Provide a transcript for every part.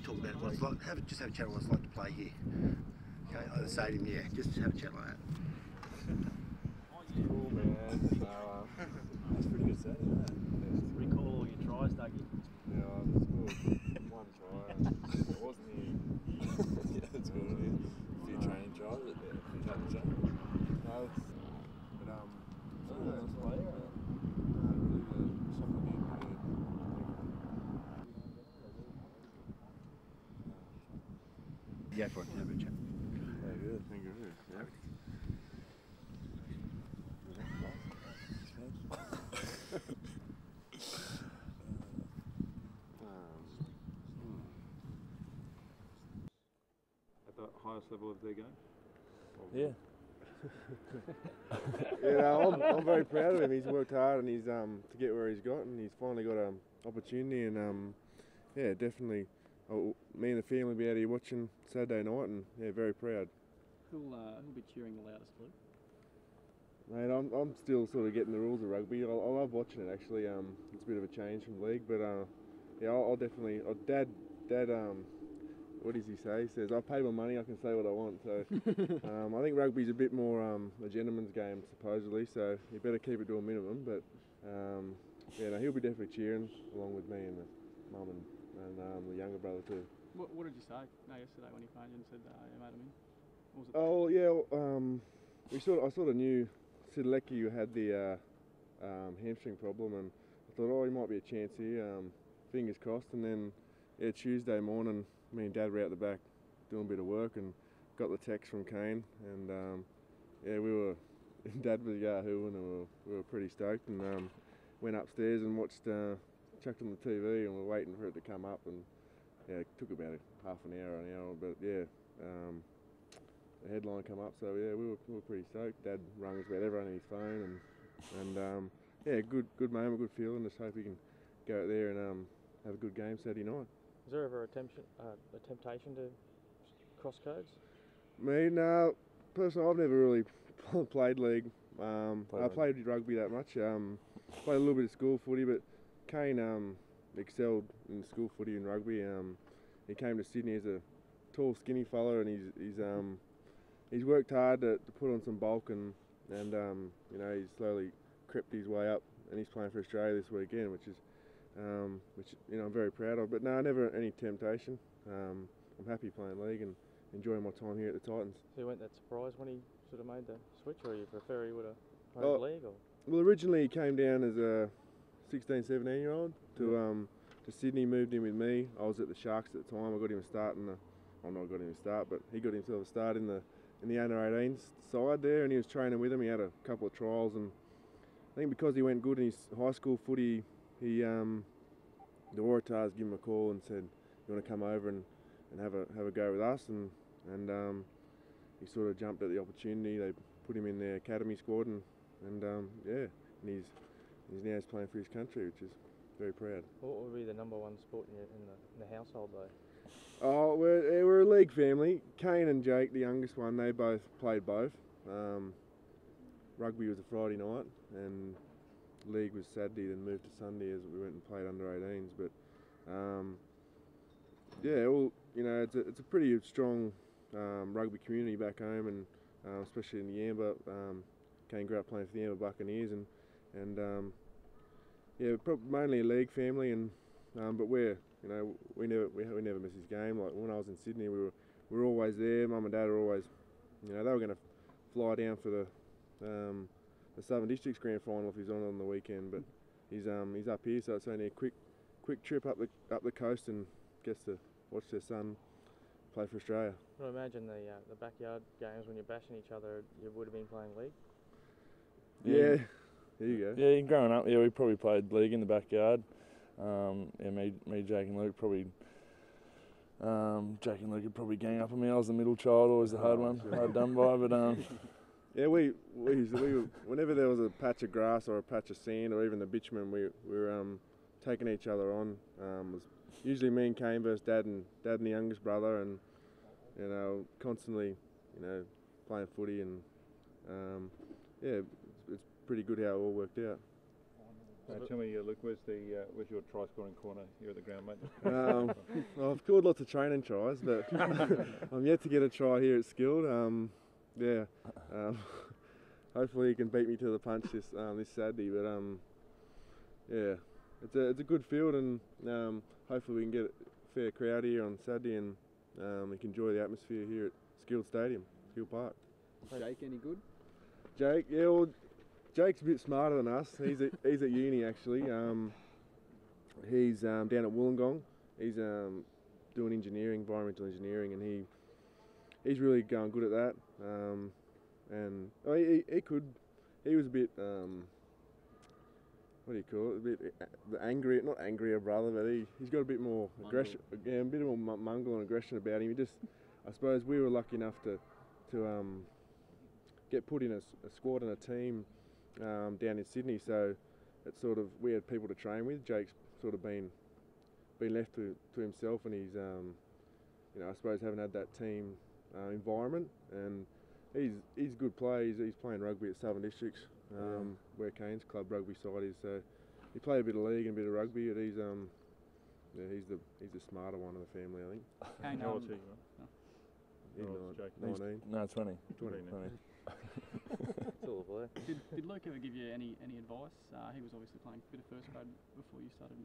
talk about what it's like. Just have a chat on what it's like to play here. Okay, at the stadium, yeah. Just have a chat like that. Cool, man. So, that's pretty good setting, isn't it? Just recall all your tries, Dougie. Yeah, I scored one try. It wasn't here. Yeah, it's good. A few training tries, but yeah, a few challenges. No, it's. But, that's why, really the soccer game, Yeah, for it. Have a chat. yeah, good. Thank you. Yeah. At the highest level of their game? Yeah. Yeah, I'm very proud of him. He's worked hard and he's to get where he's got, and he's finally got an opportunity. And yeah, definitely, me and the family will be out here watching Saturday night, and yeah, very proud. Who'll be cheering the loudest, Luke? Mate, I'm still sort of getting the rules of rugby. I love watching it actually. It's a bit of a change from league, but yeah, I'll definitely. Dad, what does he say? He says, "I pay my money, I can say what I want." So I think rugby's a bit more a gentleman's game supposedly. So you better keep it to a minimum. But yeah, no, he'll be definitely cheering along with me and the mum and the younger brother too. What did you say yesterday when he phoned you and said you made him in? What was it? Oh yeah, I sort of knew Sidlecki had the hamstring problem, and I thought, oh, he might be a chance here. Fingers crossed. And then yeah, Tuesday morning, me and Dad were out the back doing a bit of work and got the text from Kane, and yeah, Dad was yahooing, and we were pretty stoked, and went upstairs and watched, chucked on the TV, and we're waiting for it to come up, and yeah, it took about half an hour, but yeah, the headline come up, so yeah, we were pretty stoked. Dad rang us about everyone on his phone, and yeah, good moment, good feeling. Just hope he can go out there and have a good game Saturday night. Is there ever a temptation to cross codes? Me, no. Personally, I've never really played league. I played rugby that much. Played a little bit of school footy, but Kane excelled in school footy and rugby. He came to Sydney as a tall, skinny fella, and he's worked hard to put on some bulk, and you know, he's slowly crept his way up, and he's playing for Australia this weekend, which you know, I'm very proud of. But no, never any temptation. I'm happy playing league and enjoying my time here at the Titans. So you weren't that surprised when he sort of made the switch, or you prefer he would have played league? Or? Well, originally he came down as a 16, 17-year-old to Sydney, moved in with me. I was at the Sharks at the time. I got him a start but he got himself a start in the under-18s side there, and he was training with him. He had a couple of trials, and I think because he went good in his high school footy, the Waratahs gave him a call and said, "You want to come over and have a go with us?" And he sort of jumped at the opportunity. They put him in their academy squad, and yeah, and he's now playing for his country, which is very proud. What would be the number one sport in the household though? Oh, we're a league family. Kane and Jake, the youngest one, they both played both. Rugby was a Friday night, and league was Saturday, then moved to Sunday as we went and played under-18s. But yeah, you know, it's a pretty strong rugby community back home, and especially in the Yamba. Kane grew up playing for the Yamba Buccaneers, and yeah, mainly a league family, and but you know, we never miss his game. Like when I was in Sydney, we were always there. Mum and Dad are always, you know, they were going to fly down for the Southern Districts Grand Final if he's on the weekend. But he's up here, so it's only a quick trip up the coast, and gets to watch their son play for Australia. I imagine the backyard games when you're bashing each other, you would have been playing league. Yeah, there you go. Yeah, growing up, yeah, we probably played league in the backyard. Yeah, me, Jake and Luke probably. Jake and Luke would probably gang up on me. I was the middle child, always the hard one, hard done by. But yeah, we whenever there was a patch of grass or a patch of sand or even the bitumen, we were taking each other on. It was usually me and Kane versus Dad and the youngest brother, and you know, constantly, you know, playing footy, and yeah, it's pretty good how it all worked out. Tell me, Luke, where's your try scoring corner here at the ground, mate? Well, I've scored lots of training tries, but I'm yet to get a try here at Skilled. Hopefully he can beat me to the punch this Saturday. But yeah, it's a good field, and hopefully we can get a fair crowd here on Saturday, and we can enjoy the atmosphere here at Skilled Stadium, Skilled Park. Jake, any good? Jake, yeah, well, Jake's a bit smarter than us. He's at uni actually. He's down at Wollongong. He's doing engineering, environmental engineering, and he's really going good at that. And he was a bit what do you call it? A bit angry, not angrier brother, but he's got a bit more aggression, yeah, a bit more mungle and aggression about him. I suppose we were lucky enough to get put in a squad and a team down in Sydney, so it's sort of, we had people to train with. Jake's sort of been left to himself, and he's I suppose haven't had that team environment, and he's a good player. He's playing rugby at Southern Districts, where Kane's club rugby side is. So he played a bit of league and a bit of rugby, but he's the smarter one of the family, I think. Kane, How old is he? He's 19. No, 20. 20. It's all a blur. Did Luke ever give you any advice? He was obviously playing a bit of first grade before you started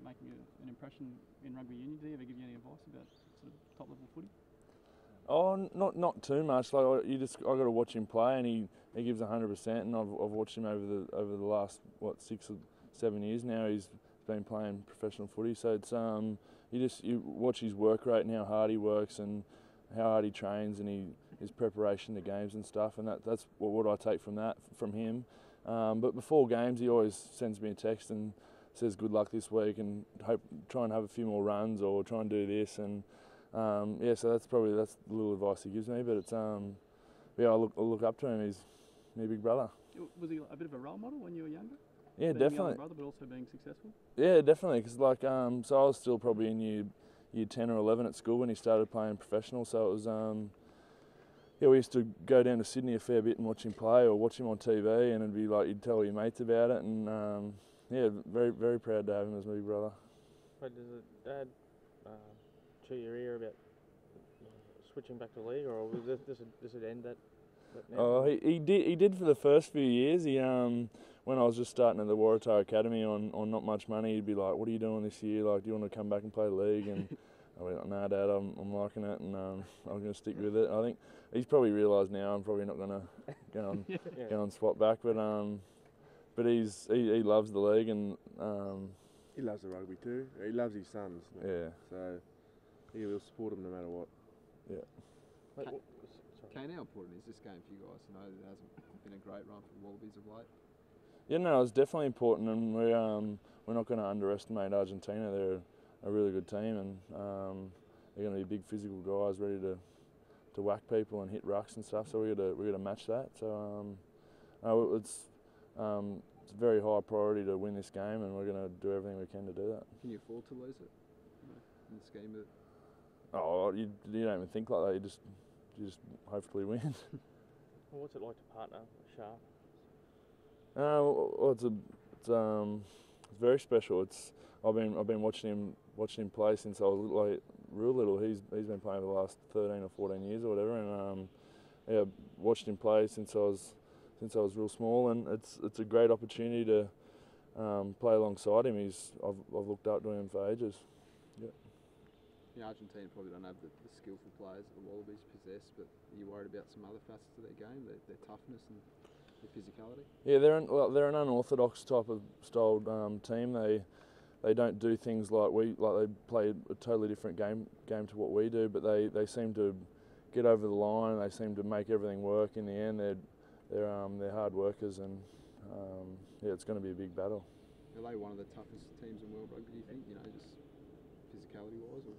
making an impression in rugby union. Did he ever give you any advice about sort of top level footy? Oh, not too much. Like I got to watch him play, and he gives 100%. And I've watched him over the last 6 or 7 years now. He's been playing professional footy, so it's you watch his work rate and how hard he works and how hard he trains and his preparation to games and stuff, and that's what I take from him. But before games, he always sends me a text and says good luck this week and try and have a few more runs or try and do this, and so that's the little advice he gives me. But it's I look up to him. He's my big brother. Was he a bit of a role model when you were younger? Yeah, being definitely. Your brother, but also being successful. Yeah, definitely. Because so I was still probably in year 10 or 11 at school when he started playing professional. So it was we used to go down to Sydney a fair bit and watch him play or watch him on TV, and it'd be like you'd tell your mates about it, and very very proud to have him as my big brother. But does Dad chew your ear about switching back to league, or does it end that now? Oh, he did for the first few years. He when I was just starting at the Waratahs Academy on not much money, he'd be like, "What are you doing this year? Like, do you want to come back and play league?" And I went, "No, Dad, I'm liking it, and I'm going to stick with it." I think he's probably realised now I'm probably not going to go and swap back, but he loves the league, and he loves the rugby too. He loves his sons. Yeah. So he'll support them no matter what. Yeah. Kane, how important is this game for you guys? I know there hasn't been a great run for the Wallabies of late. Yeah, no, it's definitely important, and we're not going to underestimate Argentina. They're a really good team, and they're going to be big physical guys, ready to whack people and hit rucks and stuff. So we got to match that. So it's a very high priority to win this game, and we're going to do everything we can to do that. Can you afford to lose it in the scheme of it? Oh, you don't even think like that. You just hopefully win. Well, what's it like to partner with Sharp? Well, it's very special. I've been watching him play since I was real little. He's been playing for the last 13 or 14 years or whatever, and watched him play since I was real small, and it's a great opportunity to play alongside him. I've looked up to him for ages. Yeah. Yeah, Argentina probably don't have the skillful players that the Wallabies possess, but are you worried about some other facets of their game, their toughness and their physicality? Yeah, they're an unorthodox type of style team. They don't do things like they play a totally different game to what we do, but they seem to get over the line. They seem to make everything work in the end. They're hard workers, and it's going to be a big battle. Are they one of the toughest teams in world rugby, do you think? Just physicality wise, or?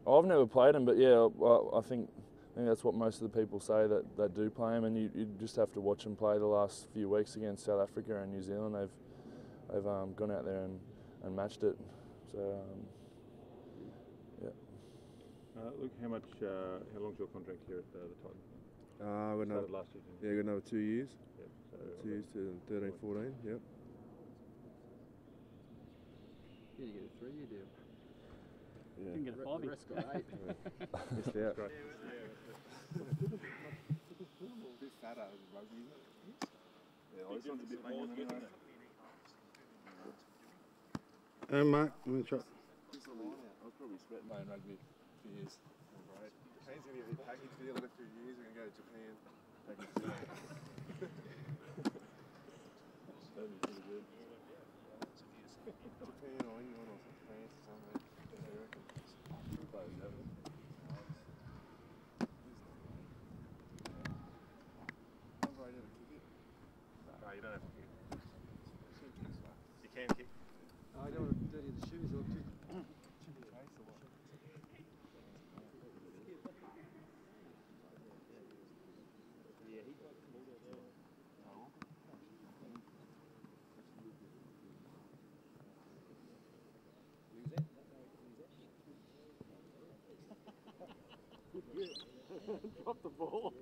I've never played them, but yeah, I think that's what most of the people say that do play them, and you just have to watch them play the last few weeks against South Africa and New Zealand. They've gone out there and matched it. So yeah. Luke, how long's your contract here at the Titans? Started last year. Yeah, got another 2 years. Yep. So 2 years to 13, 14. Yep. You didn't get a 3-year deal. Yeah. Didn't get a The 5-year. rest got 8. Missed out. Great. Bit fatter as rugby, isn't it? Yeah, this one's a bit banging anyway. Mark, I'm going to try. Just the line out. I was probably sweating playing rugby for years. Right. Japan's going to get a package deal in a few years. We're going to go to Japan. Package deal. That'd be pretty good. Japan or England or France or something. I reckon. Players have it. I'm ready to kick it. No, you don't have to kick. You can kick. I don't want to dirty the shoes or too. Drop the ball.